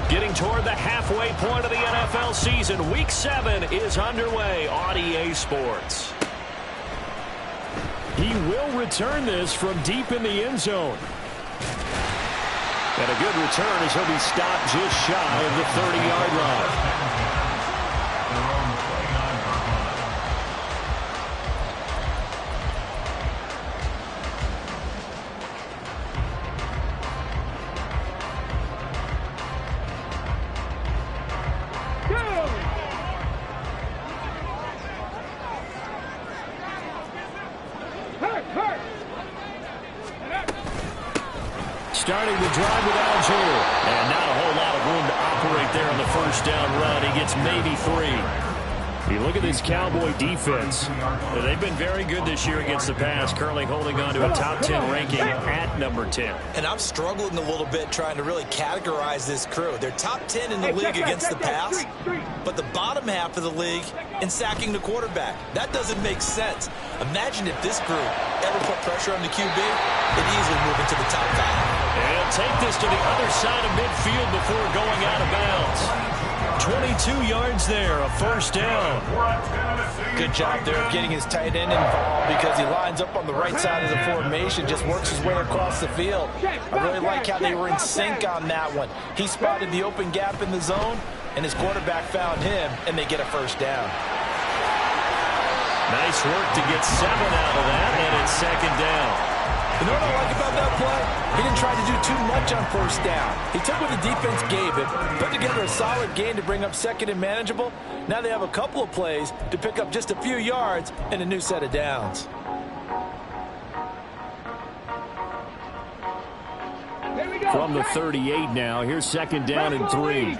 Getting toward the halfway point of the NFL season. Week 7 is underway on EA Sports. He will return this from deep in the end zone. And a good return as he'll be stopped just shy of the 30-yard line. Starting the drive with Algier. And not a whole lot of room to operate there on the first down run. He gets maybe 3. You look at this Cowboy defense. They've been very good this year against the pass, currently holding on to a top 10 ranking at number 10. And I'm struggling a little bit trying to really categorize this crew. They're top 10 in the league against the pass, but the bottom half of the league in sacking the quarterback. That doesn't make sense. Imagine if this group ever put pressure on the QB, they'd easily move into the top 5. And take this to the other side of midfield before going out of bounds. 22 yards there, a first down. Good job there of getting his tight end involved because he lines up on the right side of the formation, just works his way across the field. I really like how they were in sync on that one. He spotted the open gap in the zone, and his quarterback found him, and they get a first down. Nice work to get 7 out of that, and it's second down. You know what I like about that play? He didn't try to do too much on first down. He took what the defense gave him, put together a solid gain to bring up second and manageable. Now they have a couple of plays to pick up just a few yards and a new set of downs. From the 38 now, here's second down and 3.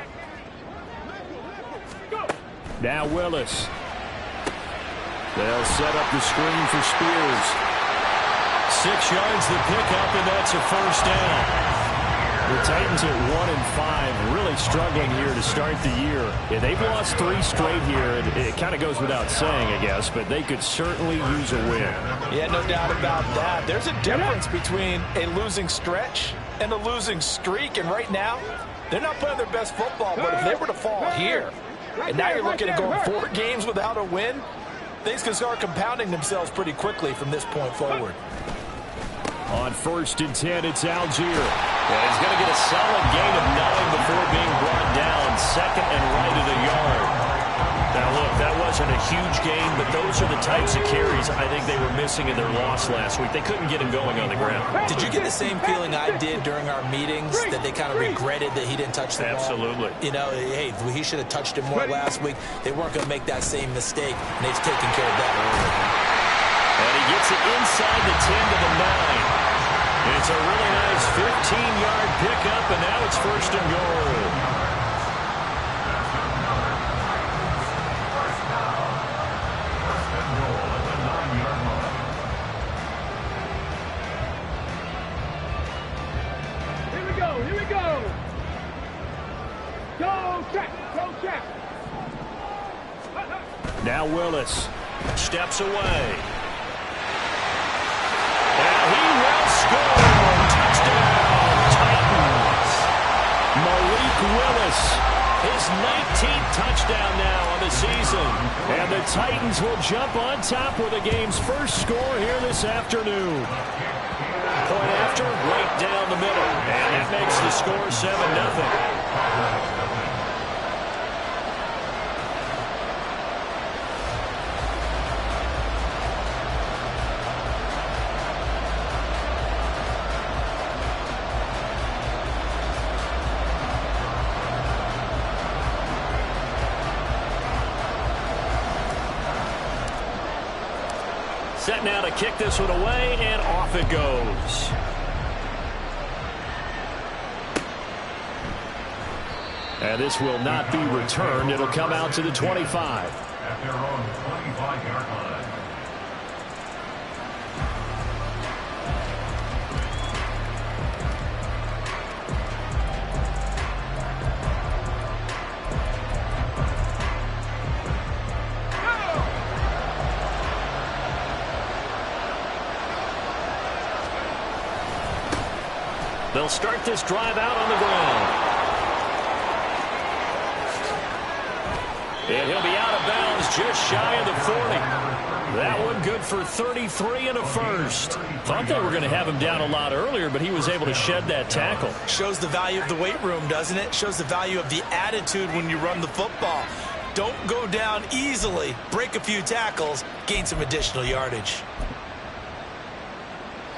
Now Willis. They'll set up the screen for Spears. 6 yards the pickup, and that's a first down. The Titans at 1-5, really struggling here to start the year. Yeah, they've lost 3 straight here. It kind of goes without saying, I guess, but they could certainly use a win. Yeah, no doubt about that. There's a difference between a losing stretch and a losing streak, and right now, they're not playing their best football, but if they were to fall here, and now you're looking at going 4 games without a win, things can start compounding themselves pretty quickly from this point forward. On 1st and 10, it's Algier. And he's going to get a solid gain of 9 before being brought down. Second and right of the yard. Now, look, that wasn't a huge gain, but those are the types of carries I think they were missing in their loss last week. They couldn't get him going on the ground. Did you get the same feeling I did during our meetings, that they kind of regretted that he didn't touch the ball? Absolutely. You know, hey, he should have touched it more last week. They weren't going to make that same mistake, and they've taken care of that early. And he gets it inside the 10 to the 9. It's a really nice 15-yard pickup, and now it's first and goal. Here we go. Go check. Now Willis steps away. And he will score. Touchdown, Titans. Malik Willis, his 19th touchdown now on the season. And the Titans will jump on top with the game's first score here this afternoon. Point after, right down the middle. And that makes the score 7-0. Set now to kick this one away, and off it goes. And this will not be returned. It'll come out to the 25. At their own 25-yard line. They'll start this drive out on the ground. And he'll be out of bounds just shy of the 40. That one good for 33 and a first. Thought they were going to have him down a lot earlier, but he was able to shed that tackle. Shows the value of the weight room, doesn't it? Shows the value of the attitude when you run the football. Don't go down easily. Break a few tackles. Gain some additional yardage.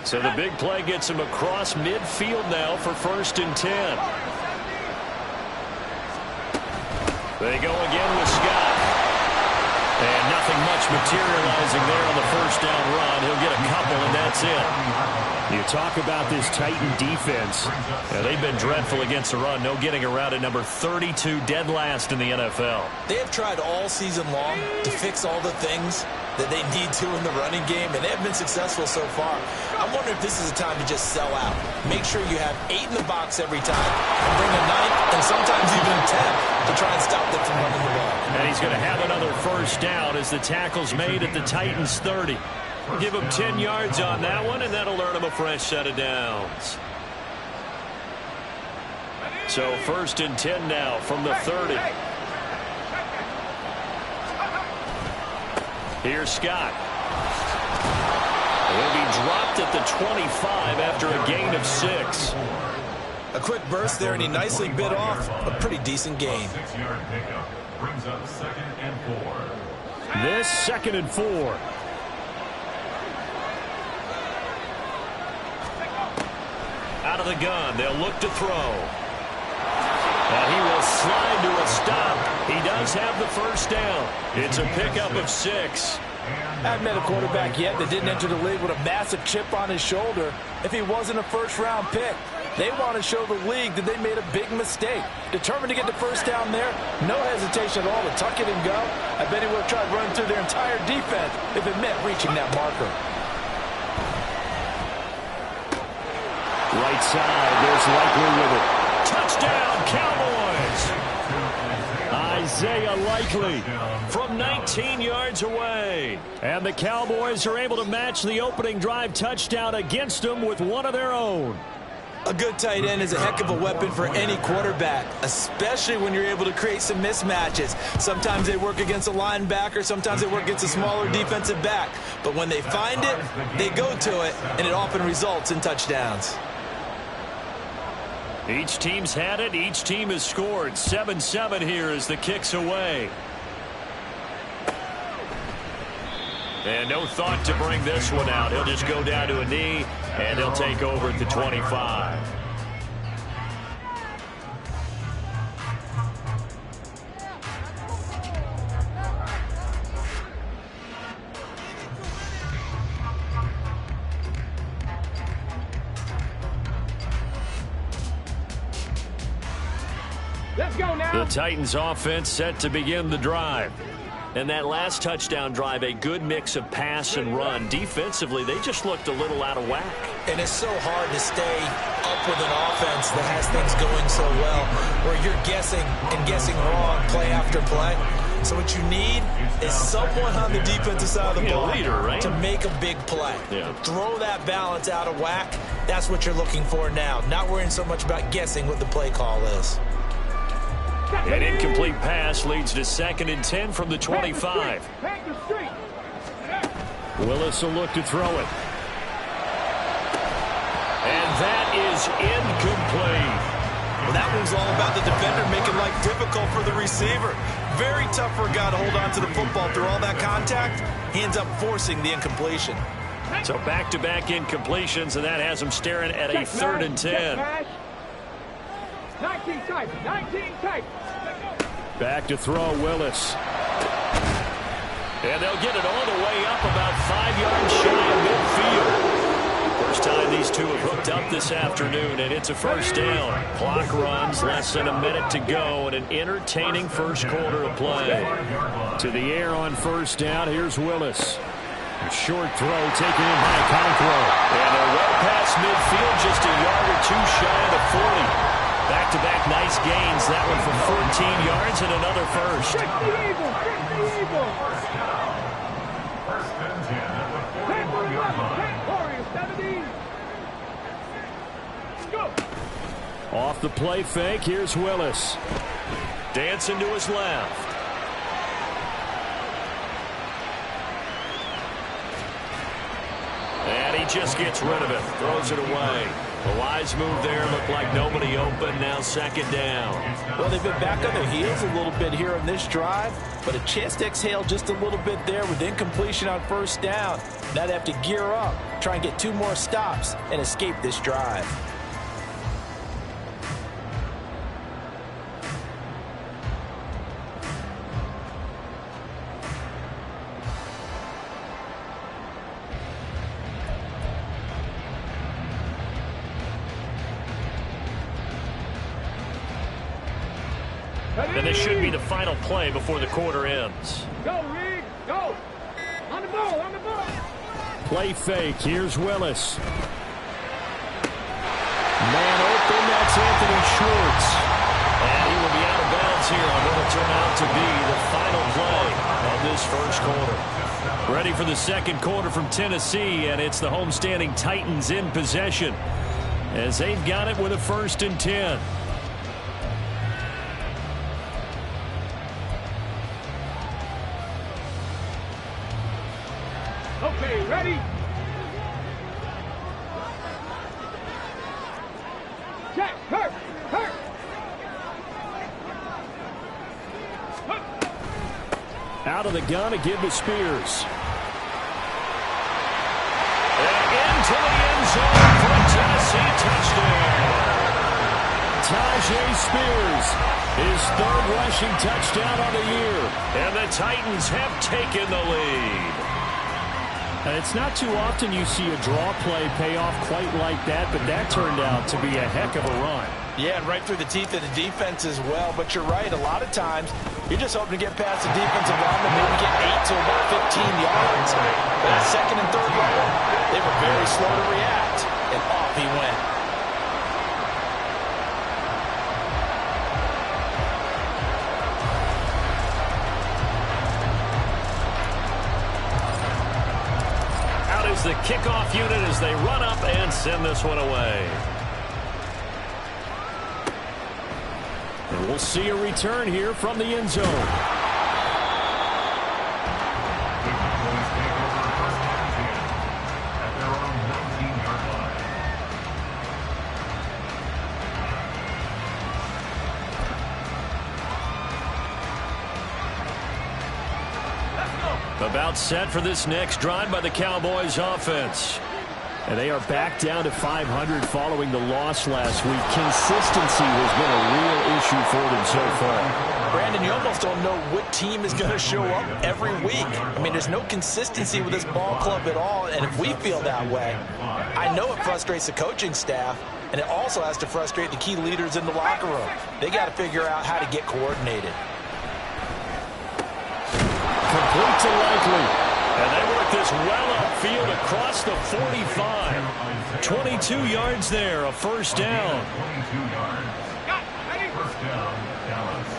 So the big play gets him across midfield now for 1st and 10. They go again with Scott. And nothing much materializing there on the 1st down run. He'll get a couple, and that's it. You talk about this Titan defense. They've been dreadful against the run. No getting around at number 32, dead last in the NFL. They have tried all season long to fix all the things that they need to in the running game, and they have been successful so far. I'm wondering if this is a time to just sell out. Make sure you have 8 in the box every time, and bring a 9th and sometimes even a 10th to try and stop them from running the ball. And he's going to have another 1st down as the tackle's made at the Titans' 30. Give him 10 yards on that one, and that'll earn him a fresh set of downs. So 1st and 10 now from the 30. Here's Scott. He'll be dropped at the 25 after a gain of 6. A quick burst there, and he nicely bit off a pretty decent gain. 6-yard pickup brings up 2nd and 4. This 2nd and 4. Out of the gun, they'll look to throw. And he will slide to a stop. He does have the 1st down. It's a pickup of 6. I haven't met a quarterback yet that didn't enter the league with a massive chip on his shoulder if he wasn't a 1st-round pick. They want to show the league that they made a big mistake. Determined to get the 1st down there, no hesitation at all to tuck it and go. I bet he would have tried running through their entire defense if it meant reaching that marker. Right side, there's Likely with it. Touchdown, Cowboys! Isaiah Likely from 19 yards away. And the Cowboys are able to match the opening drive touchdown against them with one of their own. A good tight end is a heck of a weapon for any quarterback, especially when you're able to create some mismatches. Sometimes they work against a linebacker, sometimes they work against a smaller defensive back. But when they find it, they go to it, and it often results in touchdowns. Each team's had it. Each team has scored. 7-7 here as the kick's away. And no thought to bring this one out. He'll just go down to a knee, and he'll take over at the 25. Let's go now. The Titans offense set to begin the drive. And that last touchdown drive, a good mix of pass and run. Defensively, they just looked a little out of whack. And it's so hard to stay up with an offense that has things going so well, where you're guessing and guessing wrong play after play. So what you need is someone on the defensive side of the ball leader, right? to make a big play. Yeah. Throw that balance out of whack. That's what you're looking for now. Not worrying so much about guessing what the play call is. An incomplete pass leads to 2nd and 10 from the 25. Willis will look to throw it. And that is incomplete. Well, that one's all about the defender making life difficult for the receiver. Very tough for a guy to hold on to the football through all that contact. He ends up forcing the incompletion. So back-to-back incompletions, and that has him staring at a 3rd and 10. 19 tight, 19 tight. Back to throw, Willis. And they'll get it all the way up about 5 yards shy of midfield. First time these two have hooked up this afternoon, and it's a 1st down. Clock runs, less than a minute to go, and an entertaining first quarter of play. To the air on 1st down, here's Willis. A short throw taken in by Conqueror. And they're well past midfield, just a yard or two shy of the 40. Back-to-back nice gains. That one for 14 yards and another first. Check the eagle, check the eagle. First and 10 at the 41-yard line. Go. Off the play fake, here's Willis. Dancing to his left. just gets rid of it. Throws it away. A wise move there. Looked like nobody open. Now second down. Well, they've been back on their heels a little bit here on this drive, but a chance to exhale just a little bit there with incompletion on first down. Now they have to gear up, try and get 2 more stops, and escape this drive. And this should be the final play before the quarter ends. Go, Riggs, go. On the ball, on the ball. Play fake. Here's Willis. Man open. That's Anthony Schwartz. And he will be out of bounds here on what will turn out to be the final play of this first quarter. Ready for the second quarter from Tennessee, and it's the homestanding Titans in possession as they've got it with a 1st and 10. Okay, ready? Check, hurt. Out of the gun to give to Spears. And into the end zone for a Tennessee touchdown. Tajay Spears, his 3rd rushing touchdown on the year. And the Titans have taken the lead. And it's not too often you see a draw play pay off quite like that, but that turned out to be a heck of a run. Yeah, and right through the teeth of the defense as well. But you're right, a lot of times you're just hoping to get past the defensive lineman, maybe get 8 to about 15 yards. But that 2nd and 3rd level, they were very slow to react, and off he went. Out is the kickoff unit as they run up and send this one away. And we'll see a return here from the end zone. At their own 19-yard line. About set for this next drive by the Cowboys offense. And they are back down to 500 following the loss last week. Consistency has been a real issue for them so far. Brandon, you almost don't know what team is going to show up every week. I mean, there's no consistency with this ball club at all, and if we feel that way, I know it frustrates the coaching staff, and it also has to frustrate the key leaders in the locker room. They got to figure out how to get coordinated. Complete to Likely. And they work this well upfield across the 45. 22 yards there, a 1st down. 22 yards. 1st down, Dallas.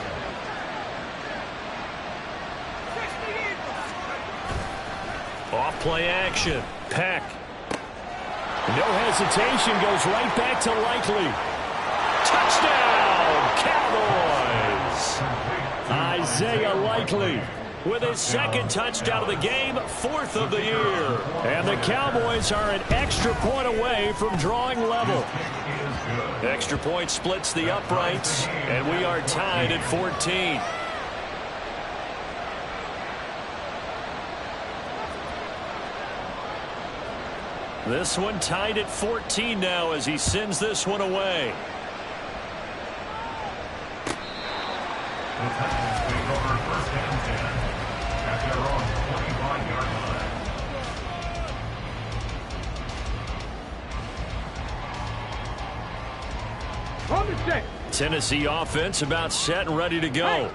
Off play action. Peck. No hesitation, goes right back to Likely. Touchdown, Cowboys! Isaiah Likely with his 2nd touchdown of the game, 4th of the year. And the Cowboys are an extra point away from drawing level. Extra point splits the uprights, and we are tied at 14. This one tied at 14 now as he sends this one away. The Titans take over 1st and 10 at their own 25-yard line. On the set. Tennessee offense about set and ready to go.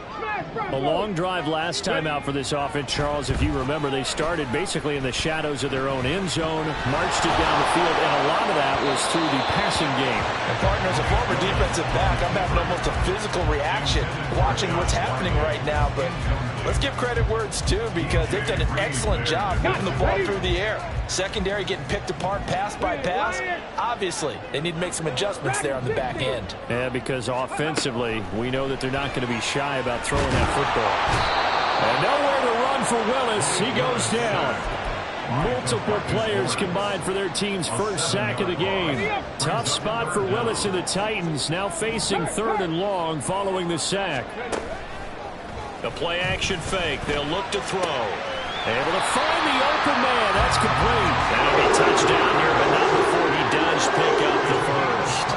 A long drive last time out for this offense, Charles. If you remember, they started basically in the shadows of their own end zone, marched it down the field, and a lot of that was through the passing game. And partner, as a former defensive back, I'm having almost a physical reaction watching what's happening right now. But let's give credit where it's due, because they've done an excellent job moving the ball through the air. Secondary getting picked apart pass by pass. Obviously, they need to make some adjustments there on the back end. Yeah, because offensively, we know that they're not going to be shy about throwing that football. And nowhere to run for Willis. He goes down. Multiple players combined for their team's first sack of the game. Tough spot for Willis and the Titans, now facing 3rd and long following the sack. The play action fake. They'll look to throw. Able to find the open man. That's complete. That'll be touchdown here, but not before he does pick up the first.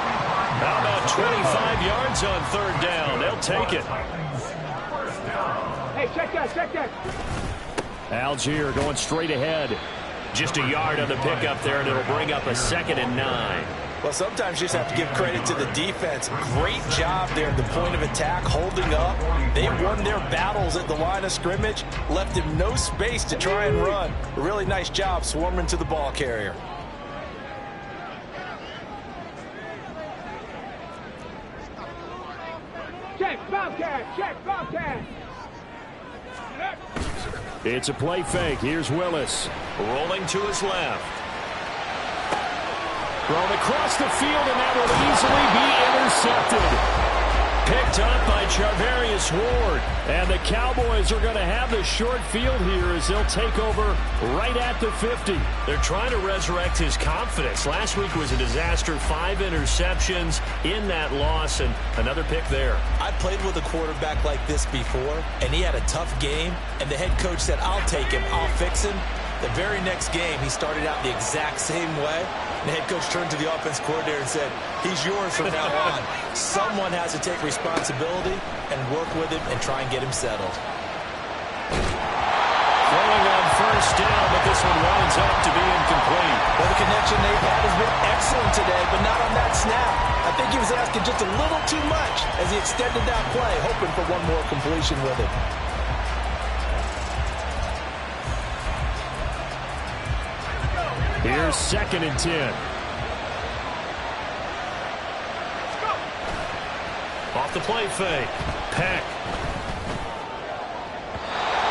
How about 25 yards on 3rd down? They'll take it. Hey, check that. Algier going straight ahead. Just a yard on the pickup there, and it'll bring up a 2nd and 9. Well, sometimes you just have to give credit to the defense. Great job there at the point of attack, holding up. They won their battles at the line of scrimmage, left him no space to try and run. A really nice job swarming to the ball carrier. Check, Bobcat. It's a play fake. Here's Willis. Rolling to his left. Thrown across the field, and that will easily be intercepted. Picked up by Charvarius Ward. And the Cowboys are going to have the short field here as they'll take over right at the 50. They're trying to resurrect his confidence. Last week was a disaster. 5 interceptions in that loss, and another pick there. I played with a quarterback like this before, and he had a tough game, and the head coach said, I'll take him, I'll fix him. The very next game, he started out the exact same way. The head coach turned to the offense coordinator and said, he's yours from now on. Someone has to take responsibility and work with him and try and get him settled. Throwing on 1st down, but this one winds up to be incomplete. Well, the connection they've had has been excellent today, but not on that snap. I think he was asking just a little too much as he extended that play, hoping for one more completion with it. Here's 2nd and 10. Off the play fake. Peck.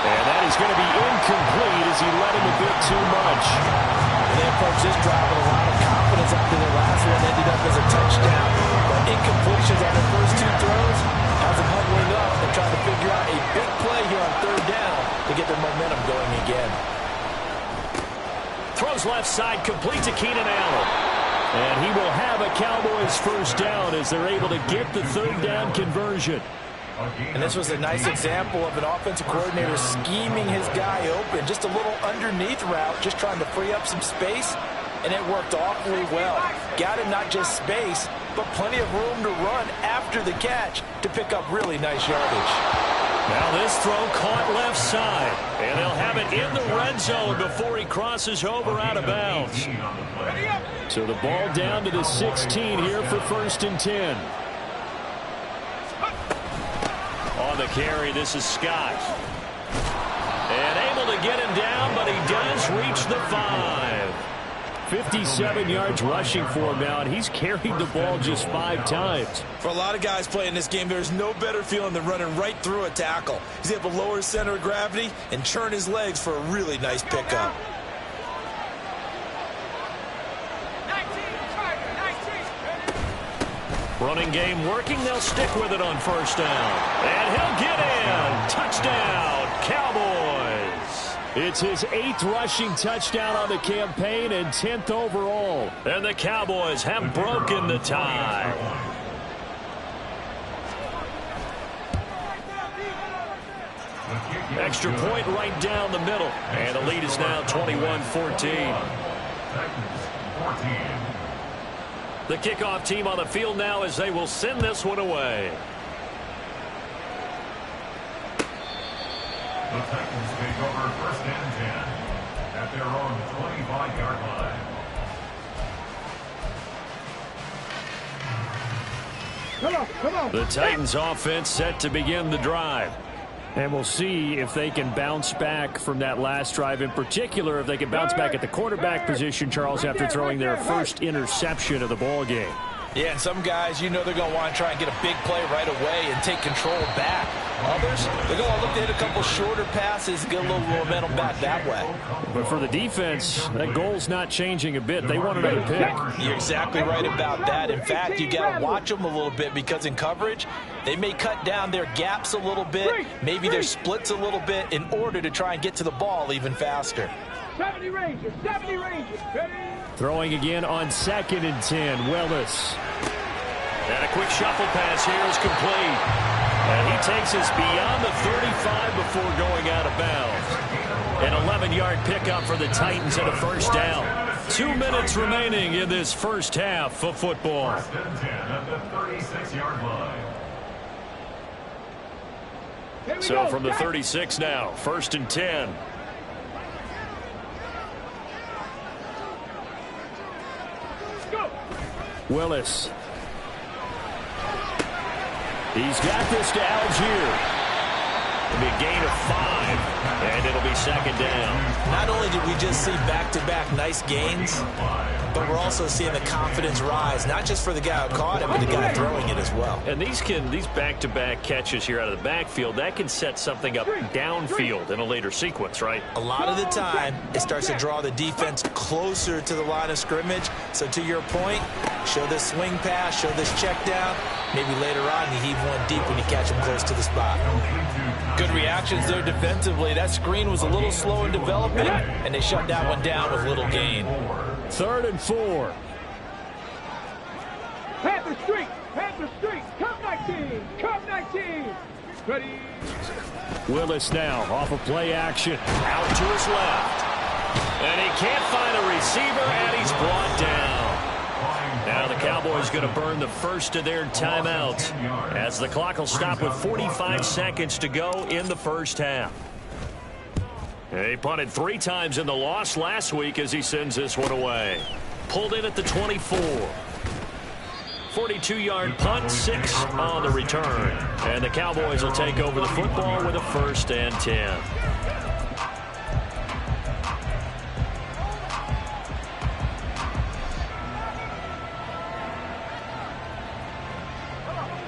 And that is going to be incomplete as he let him a bit too much. And they approached this drive with a lot of confidence after their last one ended up as a touchdown. But incompletions on their first 2 throws has them huddling up and trying to figure out a big play here on 3rd down to get their momentum going again. Throws left side, complete to Keenan Allen. And he will have a Cowboys 1st down as they're able to get the 3rd down conversion. And this was a nice example of an offensive coordinator scheming his guy open. Just a little underneath route, just trying to free up some space. And it worked awfully well. Got him not just space, but plenty of room to run after the catch to pick up really nice yardage. Now this throw caught left side. And they'll have it in the red zone before he crosses over out of bounds. So the ball down to the 16 here for 1st and 10. On the carry, this is Scott. And able to get him down, but he does reach the 5. 57 yards rushing for him now, and he's carried the ball just 5 times. For a lot of guys playing this game, there's no better feeling than running right through a tackle. He's able to lower his center of gravity and churn his legs for a really nice pickup. Running game working. They'll stick with it on 1st down. And he'll get in. Touchdown, Cowboys. It's his 8th rushing touchdown on the campaign and 10th overall. And the Cowboys have broken the tie. Extra point right down the middle. And the lead is now 21-14. The kickoff team on the field now as they will send this one away. The Titans take over 1st and 10 at their own 25-yard line. Come on. The Titans offense set to begin the drive. And we'll see if they can bounce back from that last drive. In particular, if they can bounce back at the quarterback position, Charles, after throwing their first interception of the ball game. Yeah, and some guys, you know they're going to want to try and get a big play right away and take control back. Others, they're going to look to hit a couple shorter passes, get a little momentum back that way. But for the defense, that goal's not changing a bit. They want another pick. You're exactly right about that. In fact, you got to watch them a little bit because in coverage, they may cut down their gaps a little bit, maybe their splits a little bit in order to try and get to the ball even faster. 70 Rangers, 70 Rangers. Ready? Throwing again on 2nd and 10. Willis. And a quick shuffle pass here is complete. And he takes us beyond the 35 before going out of bounds. An 11-yard pickup for the Titans and a first down. 2 minutes remaining in this first half of football. First and 10 at the 36-yard line. So from the 36 now, 1st and 10. Go. Willis. He's got this to Algier. It'll be a gain of 5, and it'll be 2nd down. Not only did we just see back-to-back nice gains, but we're also seeing the confidence rise, not just for the guy who caught it, but the guy throwing it as well. And these back-to-back catches here out of the backfield, that can set something up downfield in a later sequence, right? A lot of the time, it starts to draw the defense closer to the line of scrimmage. So to your point, show this swing pass, show this check down. Maybe later on, you heave one deep when you catch him close to the spot. Good reactions there defensively. That screen was a little slow in developing, and they shut that one down with little gain. 3rd and 4. Panther Street, Panther Street. Come 19, come 19. Ready? Willis now off of play action. Out to his left. And he can't find a receiver, and he's brought down. Now the Cowboys going to burn the first of their timeouts as the clock will stop with 45 seconds to go in the first half. He punted 3 times in the loss last week as he sends this one away. Pulled in at the 24. 42-yard punt, 6 on the return. And the Cowboys will take over the football with a 1st and 10.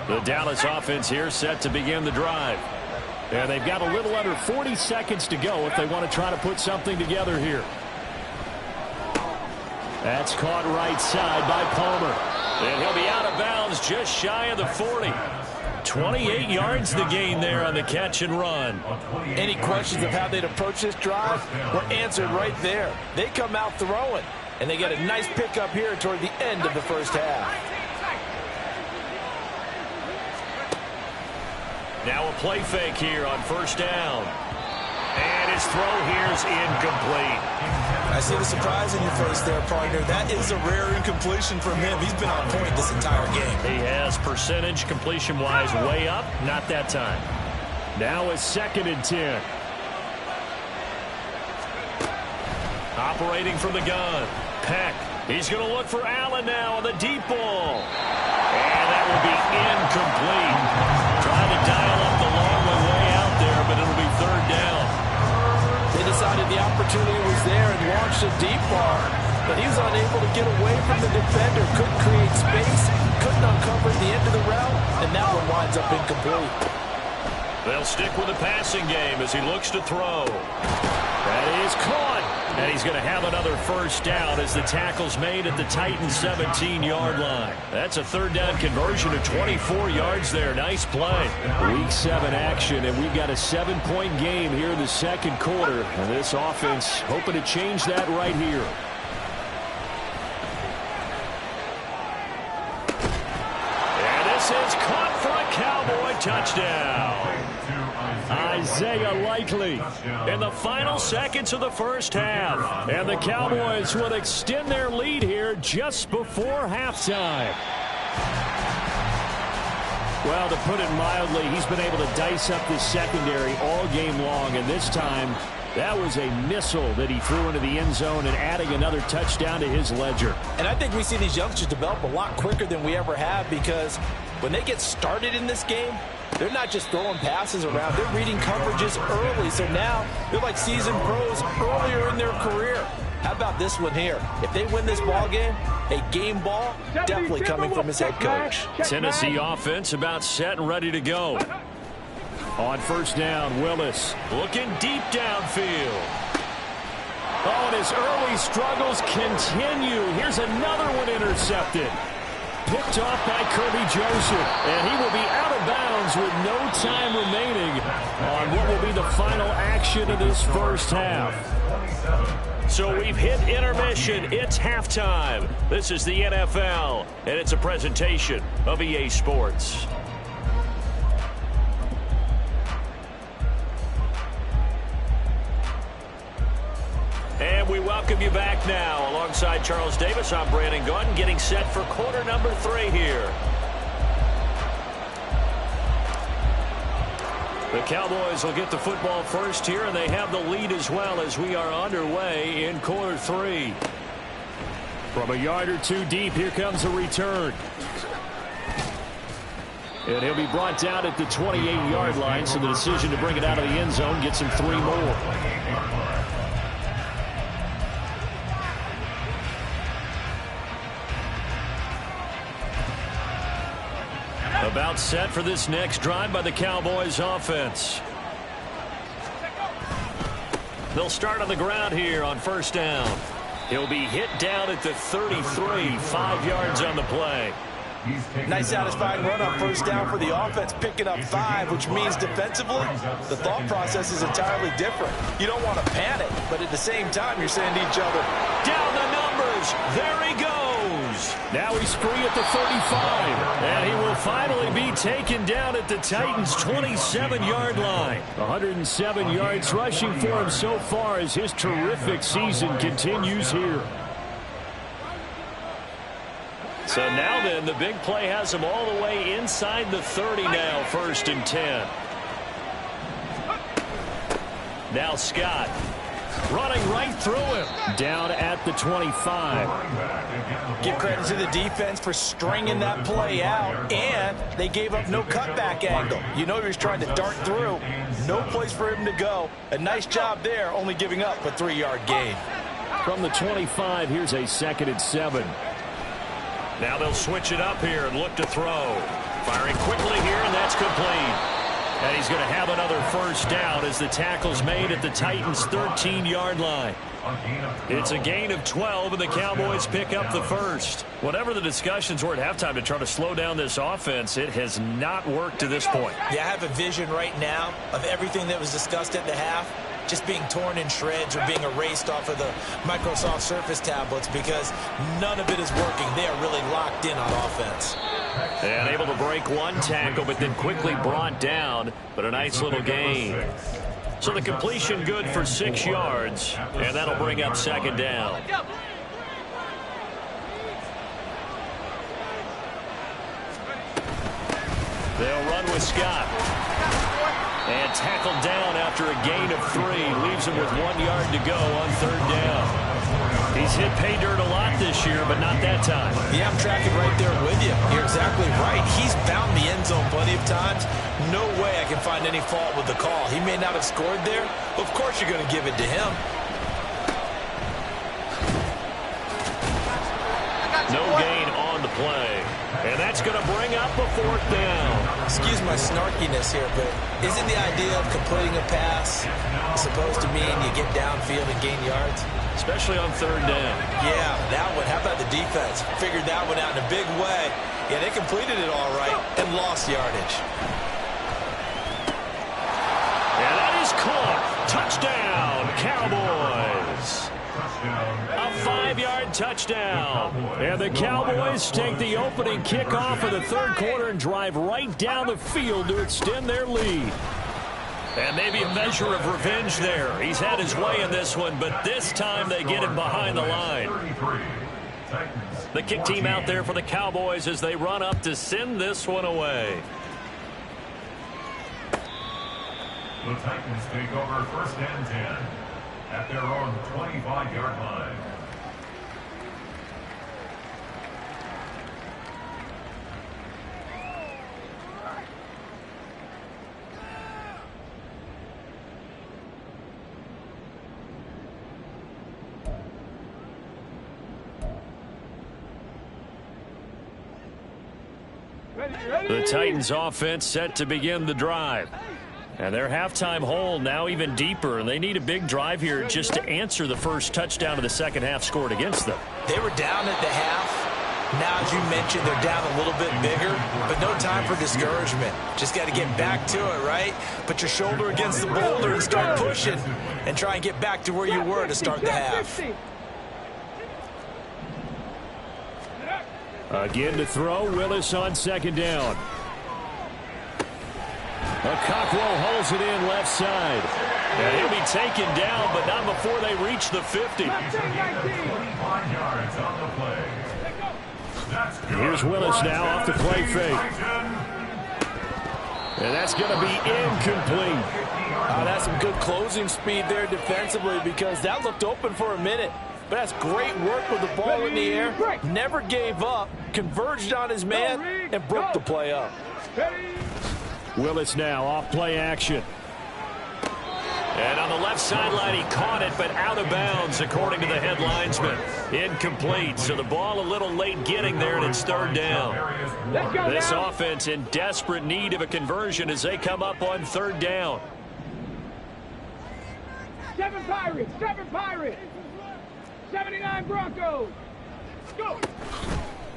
The Dallas offense here set to begin the drive. And they've got a little under 40 seconds to go if they want to try to put something together here. That's caught right side by Palmer. And he'll be out of bounds just shy of the 40. 28 yards the gain there on the catch and run. Any questions of how they'd approach this drive were answered right there. They come out throwing, and they get a nice pickup here toward the end of the first half. Now a play fake here on 1st down. And his throw here is incomplete. I see the surprise in your face there, partner. That is a rare incompletion from him. He's been on point this entire game. He has percentage completion-wise way up. Not that time. Now it's 2nd and 10. Operating from the gun. Peck. He's going to look for Allen now on the deep ball. And that will be incomplete. Trying to dial up the long way out there, but it'll be 3rd down. They decided the opportunity was there and launched a deep ball. But he was unable to get away from the defender. Couldn't create space. Couldn't uncover the end of the route. And that one winds up incomplete. They'll stick with the passing game as he looks to throw. That is caught. And he's going to have another 1st down as the tackle's made at the Titans' 17-yard line. That's a 3rd down conversion of 24 yards there. Nice play. Week 7 action, and we've got a 7-point game here in the 2nd quarter. And this offense hoping to change that right here. And this is caught for a Cowboy touchdown. Isaiah Likely in the final seconds of the first half. And the Cowboys will extend their lead here just before halftime. Well, to put it mildly, he's been able to dice up the secondary all game long. And this time, that was a missile that he threw into the end zone and adding another touchdown to his ledger. And I think we see these youngsters develop a lot quicker than we ever have, because when they get started in this game, they're not just throwing passes around. They're reading coverages early. So now they're like seasoned pros earlier in their career. How about this one here? If they win this ball game, a game ball definitely coming from his head coach. Tennessee offense about set and ready to go. On 1st down, Willis looking deep downfield. Oh, and his early struggles continue. Here's another one intercepted. Picked off by Kirby Joseph. And he will be out of bounds with no time remaining on what will be the final action of this first half. So we've hit intermission. It's halftime. This is the NFL, and it's a presentation of EA Sports. And we welcome you back now. Alongside Charles Davis, I'm Brandon Gaudin, getting set for quarter number 3 here. The Cowboys will get the football first here, and they have the lead as well as we are underway in quarter 3. From a yard or two deep, here comes a return. And he'll be brought down at the 28-yard line, so the decision to bring it out of the end zone gets him 3 more. About set for this next drive by the Cowboys offense. They'll start on the ground here on first down. He'll be hit down at the 33, 5 yards on the play. Nice satisfying run on first down for the offense, picking up 5, which means defensively, the thought process is entirely different. You don't want to panic, but at the same time, you're saying to each other, down the numbers. There he goes. Now he's free at the 35, and he will finally be taken down at the Titans' 27-yard line. 107 yards rushing for him so far as his terrific season continues here. So now then, the big play has him all the way inside the 30 now, 1st and 10. Now Scott running right through him. Down at the 25. Give credit to the defense for stringing that play out, and they gave up no cutback angle. You know he was trying to dart through. No place for him to go. A nice job there, only giving up a 3-yard gain. From the 25, here's a 2nd and 7. Now they'll switch it up here and look to throw. Firing quickly here, and that's complete. And he's going to have another first down as the tackle's made at the Titans' 13-yard line. It's a gain of 12, and the Cowboys pick up the first. Whatever the discussions were at halftime to try to slow down this offense, it has not worked to this point. Yeah, I have a vision right now of everything that was discussed at the half just being torn in shreds or being erased off of the Microsoft Surface tablets because none of it is working. They are really locked in on offense. And able to break one tackle, but then quickly brought down, but a nice little gain. So the completion good for 6 yards, and that'll bring up 2nd down. They'll run with Scott. And tackled down after a gain of 3. Leaves him with 1 yard to go on 3rd down. He's hit pay dirt a lot this year, but not that time. Yeah, I'm tracking right there with you. You're exactly right. He's found the end zone plenty of times. No way I can find any fault with the call. He may not have scored there. Of course you're going to give it to him. No gain on the play. And that's going to bring up a 4th down. Excuse my snarkiness here, but isn't the idea of completing a pass supposed to mean you get downfield and gain yards? Especially on 3rd down. Yeah, that one. How about the defense? Figured that one out in a big way. Yeah, they completed it all right and lost yardage. And that is caught. Touchdown, Cowboys. A 5-yard touchdown. And the Cowboys take the opening kickoff of the 3rd quarter and drive right down the field to extend their lead. And maybe a measure of revenge there. He's had his way in this one, but this time they get him behind the line. The kick team out there for the Cowboys as they run up to send this one away. The Titans take over 1st and 10 at their own 25-yard line. The Titans offense set to begin the drive. And their halftime hole now even deeper, and they need a big drive here just to answer the first touchdown of the second half scored against them. They were down at the half. Now, as you mentioned, they're down a little bit bigger, but no time time for discouragement. Just got to get back to it, right? Put your shoulder against the boulder and start pushing and try and get back to where you were to start the half. Again to throw, Willis on second down. Cockrell holds it in left side. And he'll be taken down, but not before they reach the 50. 25 yards on the play. Here's Willis now off the play fake. And that's going to be incomplete. That's some good closing speed there defensively, because that looked open for a minute. But that's great work with the ball in the air. Never gave up, converged on his man, and broke the play up. Willis now off play action. And on the left sideline, he caught it, but out of bounds, according to the head linesman. Incomplete, so the ball a little late getting there, and it's third down. This offense in desperate need of a conversion as they come up on third down. 7 Pirates, 7 Pirates. 79 Broncos. Go.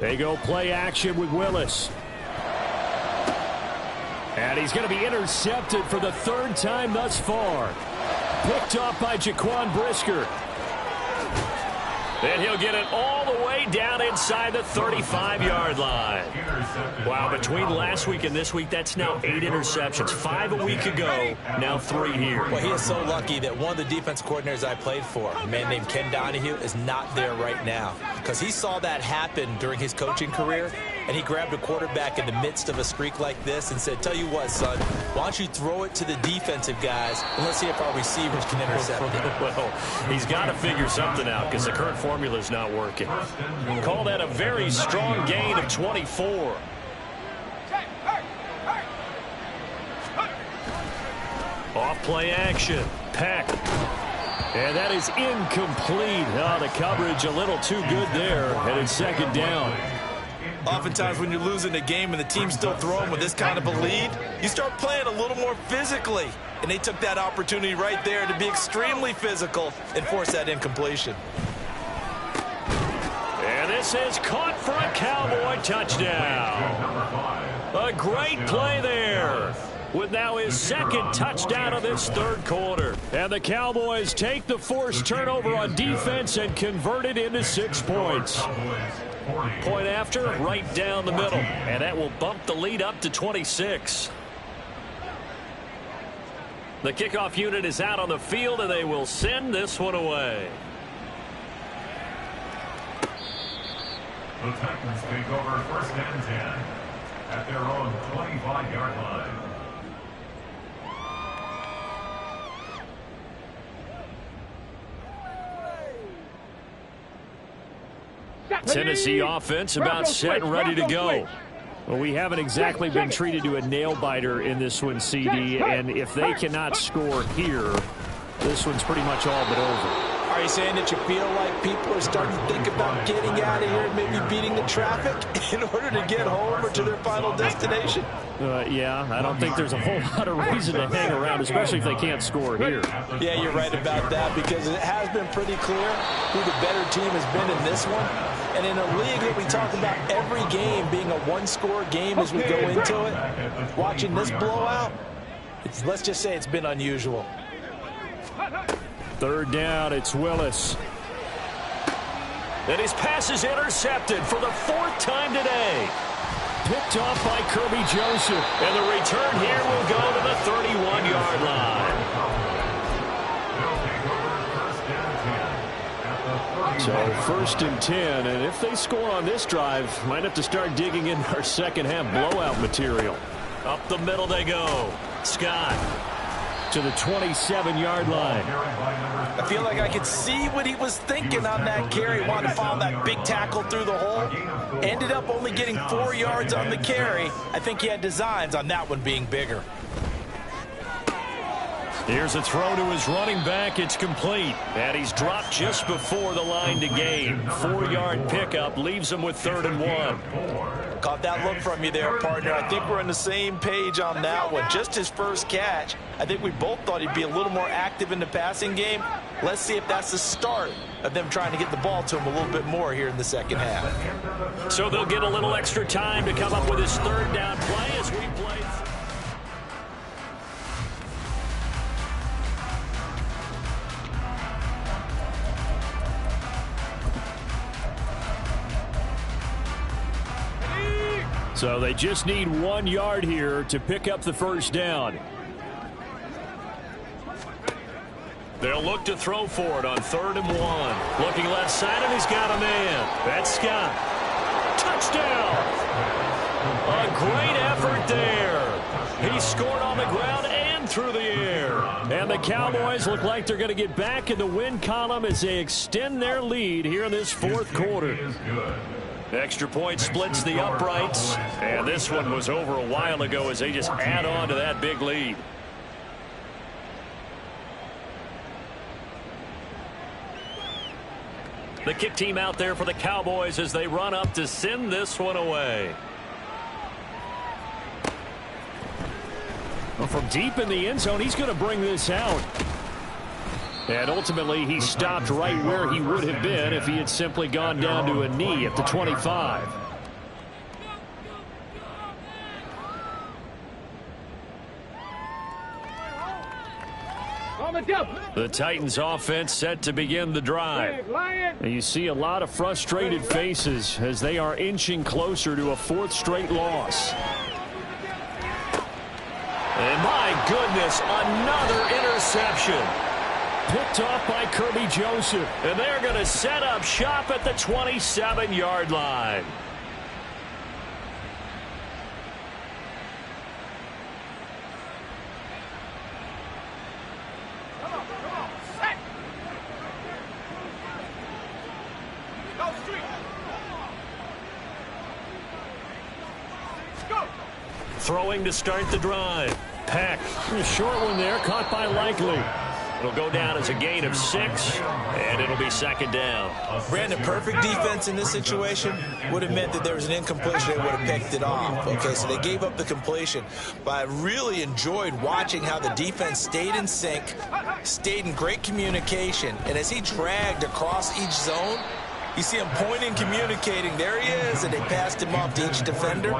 They go play action with Willis. And he's going to be intercepted for the third time thus far. Picked off by Jaquan Brisker. And he'll get it all the way down inside the 35-yard line. Wow, between last week and this week, that's now 8 interceptions. 5 a week ago, now 3 here. Well, he is so lucky that one of the defense coordinators I played for, a man named Ken Donahue, is not there right now. Because he saw that happen during his coaching career, and he grabbed a quarterback in the midst of a streak like this and said, tell you what, son, why don't you throw it to the defensive guys, and let's see if our receivers can intercept it. Well, he's got to figure something out because the current formula is not working. Call that a very strong gain of 24. Off play action. Peck. And that is incomplete. Oh, the coverage a little too good there. And it's second down. Oftentimes when you're losing a game and the team's still throwing with this kind of a lead, you start playing a little more physically. And they took that opportunity right there to be extremely physical and force that incompletion. And this is caught for a Cowboy touchdown. A great play there, with now his second touchdown of this third quarter. And the Cowboys take the forced turnover on defense and convert it into 6 points. Point after, right down the middle. And that will bump the lead up to 26. The kickoff unit is out on the field, and they will send this one away. The Titans take over first and 10 at their own 25-yard line. Tennessee offense about set and ready to go. Well, we haven't exactly been treated to a nail-biter in this one, CD, and if they cannot score here, this one's pretty much all but over. Are you saying that you feel like people are starting to think about getting out of here and maybe beating the traffic in order to get home or to their final destination? Yeah, I don't think there's a whole lot of reason to hang around, especially if they can't score here. Yeah, you're right about that, because it has been pretty clear who the better team has been in this one. And in a league that we talk about every game being a one-score game as we go into it, watching this blowout, let's just say it's been unusual. Third down, it's Willis. And his pass is intercepted for the 4th time today. Picked off by Kirby Joseph. And the return here will go to the 31-yard line. So 1st and 10, and if they score on this drive, might have to start digging in our second half blowout material. Up the middle they go. Scott to the 27-yard line. I feel like I could see what he was thinking on that carry. Wanted to follow that big tackle through the hole. Ended up only getting 4 yards on the carry. I think he had designs on that one being bigger. Here's a throw to his running back. It's complete. And he's dropped just before the line to gain. 4-yard pickup leaves him with 3rd and 1. Caught that look from you there, partner. I think we're on the same page on that one. Just his first catch. I think we both thought he'd be a little more active in the passing game. Let's see if that's the start of them trying to get the ball to him a little bit more here in the second half. So they'll get a little extra time to come up with his third down play as we play. So they just need 1 yard here to pick up the first down. They'll look to throw for it on 3rd and 1. Looking left side, and he's got a man. That's Scott. Touchdown! A great effort there. He scored on the ground and through the air. And the Cowboys look like they're going to get back in the win column as they extend their lead here in this 4th quarter. Extra point splits the uprights. And this one was over a while ago as they just add on to that big lead. The kick team out there for the Cowboys as they run up to send this one away. Well, from deep in the end zone, he's going to bring this out. And ultimately, he stopped right where he would have been if he had simply gone down to a knee at the 25. The Titans offense set to begin the drive. And you see a lot of frustrated faces as they are inching closer to a 4th straight loss. And my goodness, another interception. Picked off by Kirby Joseph. And they're going to set up shop at the 27-yard line. Throwing to start the drive. Peck. A short one there, caught by Likely. It'll go down as a gain of 6, and it'll be 2nd down. Brandon, perfect defense in this situation would have meant that there was an incompletion. They would have picked it off. Okay, so they gave up the completion. But I really enjoyed watching how the defense stayed in sync, stayed in great communication, and as he dragged across each zone, you see him pointing, communicating. There he is, and they passed him off to each defender.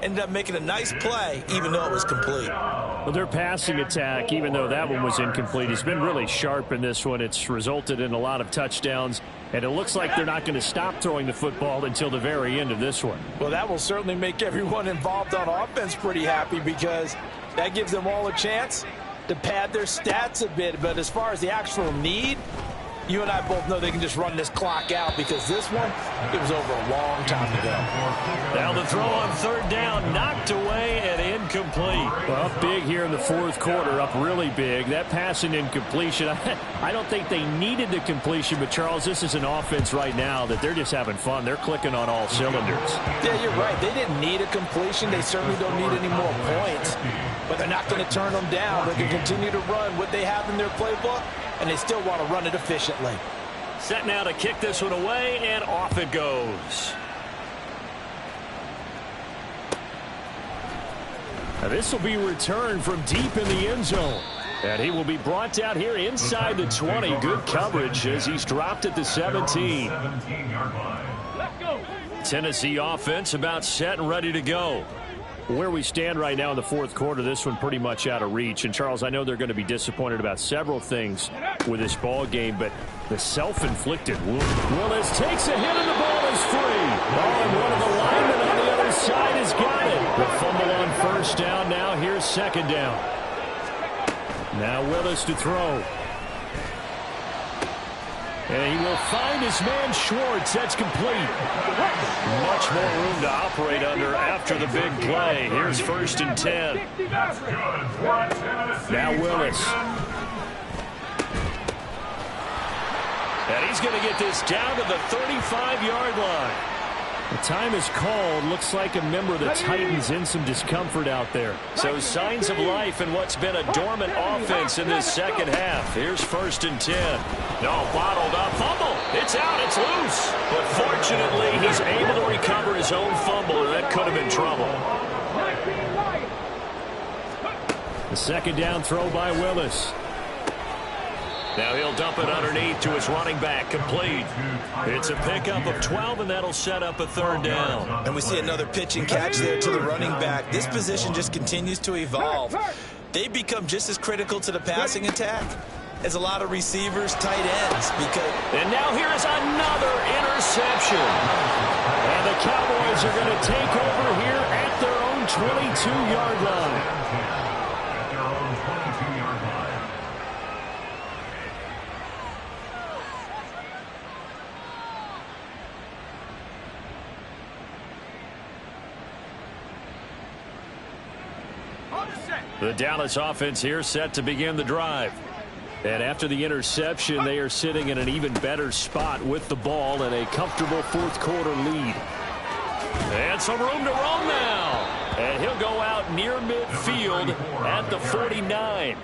Ended up making a nice play, even though it was complete. Well, their passing attack, even though that one was incomplete, has been really sharp in this one. It's resulted in a lot of touchdowns, and it looks like they're not going to stop throwing the football until the very end of this one. Well, that will certainly make everyone involved on offense pretty happy because that gives them all a chance to pad their stats a bit. But as far as the actual need, you and I both know they can just run this clock out because this one, it was over a long time ago. Now the throw on 3rd down, knocked away and incomplete. Well, up big here in the 4th quarter, up really big. That passing incompletion, I don't think they needed the completion, but Charles, this is an offense right now that they're just having fun. They're clicking on all cylinders. Yeah, you're right. They didn't need a completion. They certainly don't need any more points, but they're not going to turn them down. They can continue to run what they have in their playbook, and they still want to run it efficiently. Set now to kick this one away, and off it goes. Now this will be returned from deep in the end zone. And he will be brought down here inside the 20. Good coverage as he's dropped at the 17. Tennessee offense about set and ready to go. Where we stand right now in the 4th quarter, this one pretty much out of reach. And, Charles, I know they're going to be disappointed about several things with this ball game, but the self-inflicted Willis takes a hit and the ball is free. Oh, and one of the linemen on the other side has got it. The fumble on 1st down. Now here's 2nd down. Now Willis to throw. And he will find his man Schwartz. That's complete. Much more room to operate under after the big play. Here's 1st and 10. Now Willis. And he's going to get this down to the 35-yard line. The time is called. Looks like a member of the Titans in some discomfort out there. So signs of life in what's been a dormant offense in this second half. Here's 1st and 10. No, bottled up. Fumble. It's out. It's loose. But fortunately, he's able to recover his own fumble, and that could have been trouble. The 2nd down throw by Willis. Now he'll dump it underneath to his running back, complete. It's a pickup of 12, and that'll set up a third down. And we see another pitch and catch there to the running back. This position just continues to evolve. They become just as critical to the passing attack as a lot of receivers, tight ends. And now here is another interception. And the Cowboys are going to take over here at their own 22-yard line. At their own 22-yard line. The Dallas offense here set to begin the drive. And after the interception, they are sitting in an even better spot with the ball and a comfortable fourth-quarter lead. And some room to roam now. And he'll go out near midfield at the 49.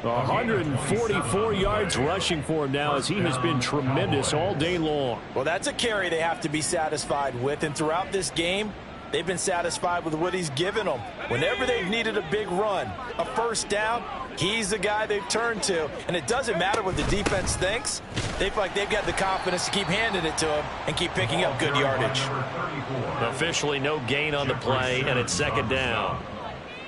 144 yards rushing for him now, as he has been tremendous all day long. Well, that's a carry they have to be satisfied with. And throughout this game, they've been satisfied with what he's given them. Whenever they've needed a big run, a first down, he's the guy they've turned to. And it doesn't matter what the defense thinks. They feel like they've got the confidence to keep handing it to him and keep picking up good yardage. Officially no gain on the play, and it's second down.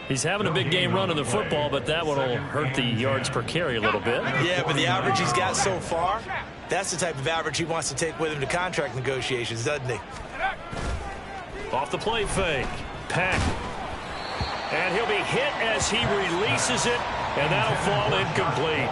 He's having a big game running the football, but that one will hurt the yards per carry a little bit. Yeah, but the average he's got so far, that's the type of average he wants to take with him to contract negotiations, doesn't he? Off the play fake. Pack. And he'll be hit as he releases it, and that'll fall incomplete.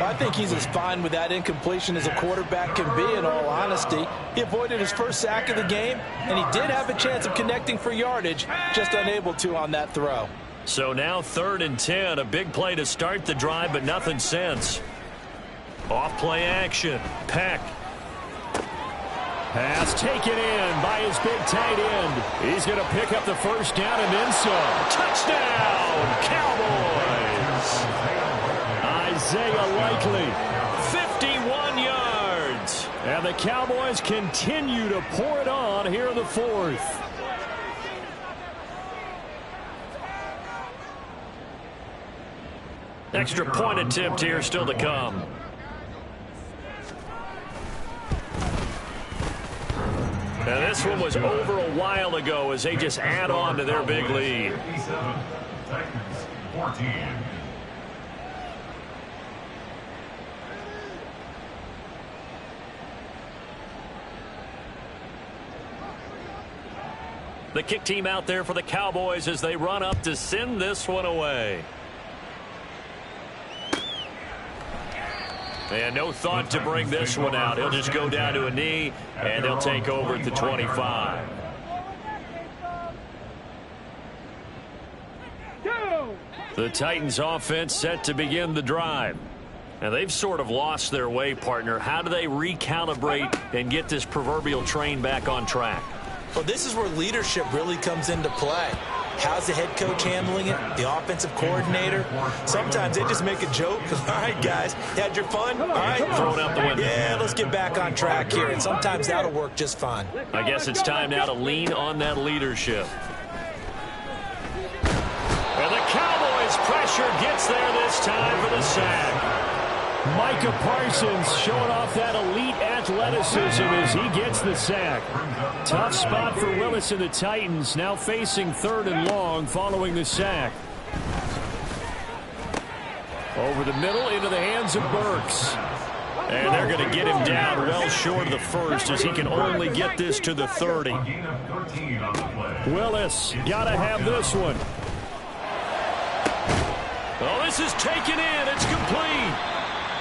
I think he's as fine with that incompletion as a quarterback can be, in all honesty. He avoided his first sack of the game, and he did have a chance of connecting for yardage, just unable to on that throw. So now 3rd and 10, a big play to start the drive, but nothing since. Off play action. Peck. Pass taken in by his big tight end. He's going to pick up the first down and then some. Touchdown, Cowboys! Isaiah Likely, 51 yards. And the Cowboys continue to pour it on here in the 4th. Extra point attempt here still to come. Now this one was over a while ago as they just add on to their big lead. Titans 14. The kick team out there for the Cowboys as they run up to send this one away. And no thought to bring this one out. He'll just go down to a knee, and they'll take over at the 25. The Titans offense set to begin the drive. And they've sort of lost their way, partner. How do they recalibrate and get this proverbial train back on track? Well, this is where leadership really comes into play. How's the head coach handling it? The offensive coordinator? Sometimes they just make a joke. All right, guys, had your fun? All right, throw it out the window. Yeah, let's get back on track here. And sometimes that'll work just fine. I guess it's time now to lean on that leadership. And the Cowboys' pressure gets there this time for the sack. Micah Parsons showing off that elite athleticism as he gets the sack. Tough spot for Willis and the Titans, now facing 3rd and long following the sack. Over the middle into the hands of Burks. And they're going to get him down well short of the first as he can only get this to the 30. Willis got to have this one. Oh, this is taken in. It's complete.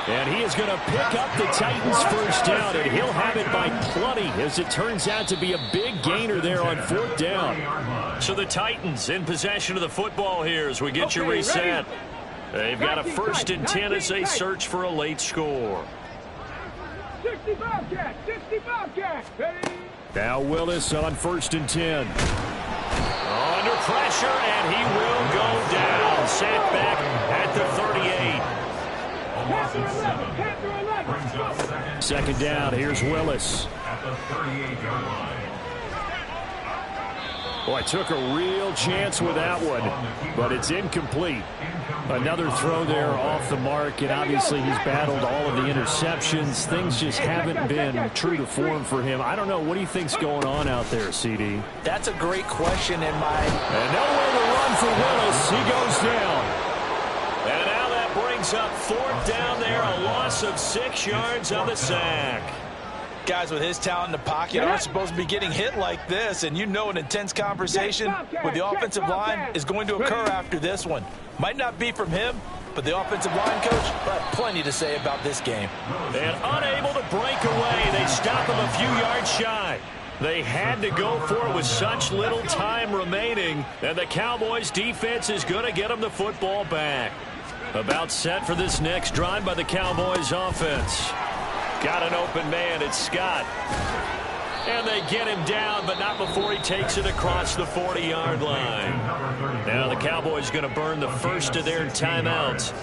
And he is going to pick up the Titans' first down, and he'll have it by plenty as it turns out to be a big gainer there on 4th down. So the Titans in possession of the football here as we get you reset. They've got a 1st and 10 as they search for a late score. 60 Bobcat, 60 Bobcat. Now Willis on 1st and 10. Under pressure, and he will go down. Sent back at the 38. Second down, here's Willis. At the 38-yard line. Boy, took a real chance with that one, but it's incomplete. Another throw there off the mark, and obviously he's battled all of the interceptions. Things just haven't been true to form for him. I don't know. What do you think's going on out there, CD? That's a great question in my... And nowhere to run for Willis. He goes down. And now that brings up 4th down there, a loss of 6 yards on the sack. Guys with his talent in the pocket aren't supposed to be getting hit like this, and you know an intense conversation with the offensive line is going to occur after this one. Might not be from him, but the offensive line coach will have plenty to say about this game. And unable to break away, they stop him a few yards shy. They had to go for it with such little time remaining, and the Cowboys' defense is going to get them the football back. About set for this next drive by the Cowboys' offense. Got an open man, it's Scott. And they get him down, but not before he takes it across the 40-yard line. Now the Cowboys going to burn the first of their timeouts.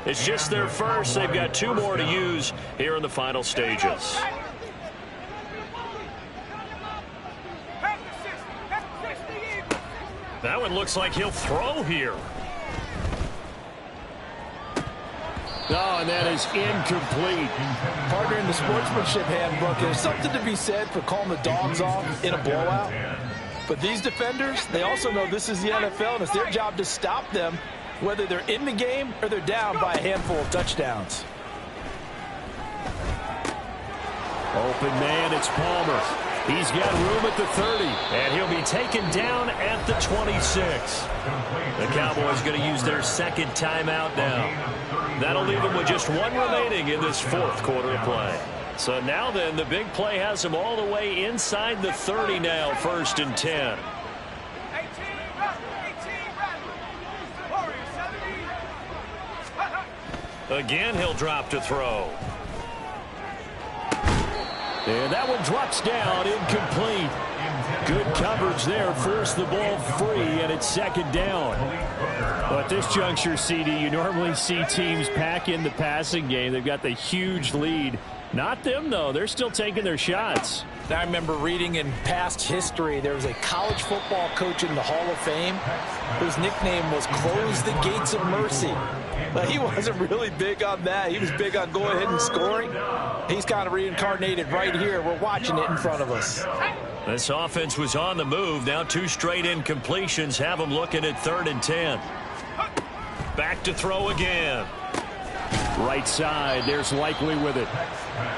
It's just their first. They've got 2 more to use here in the final stages. That one looks like he'll throw here. Oh, and that is incomplete. Partner, in the sportsmanship handbook, there's something to be said for calling the dogs off in a blowout. But these defenders, they also know this is the NFL, and it's their job to stop them, whether they're in the game or they're down by a handful of touchdowns. Open man, it's Palmer. He's got room at the 30, and he'll be taken down at the 26. The Cowboys going to use their second timeout now. That'll leave them with just 1 remaining in this 4th quarter of play. So now then, the big play has them all the way inside the 30 now, 1st and 10. Again, he'll drop to throw. And that one drops down, incomplete. Good coverage there, forced the ball free, and it's 2nd down. Well, at this juncture, CD, you normally see teams pack in the passing game. They've got the huge lead. Not them, though. They're still taking their shots. I remember reading in past history, there was a college football coach in the Hall of Fame whose nickname was Close the Gates of Mercy. But he wasn't really big on that. He was big on going ahead and scoring. He's kind of reincarnated right here. We're watching it in front of us. This offense was on the move. Now 2 straight incompletions have them looking at 3rd and 10. Back to throw again. Right side, there's Likely with it.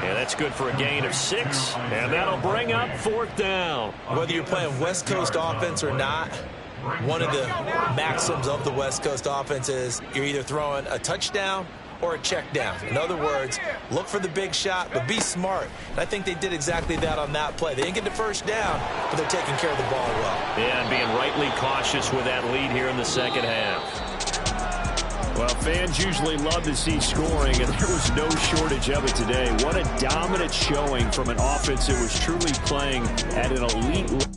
And that's good for a gain of 6. And that'll bring up 4th down. Whether you're playing West Coast offense or not, one of the maxims of the West Coast offense is you're either throwing a touchdown or a check down. In other words, look for the big shot, but be smart. And I think they did exactly that on that play. They didn't get the 1st down, but they're taking care of the ball well. Yeah, and being rightly cautious with that lead here in the 2nd half. Well, fans usually love to see scoring, and there was no shortage of it today. What a dominant showing from an offense that was truly playing at an elite level.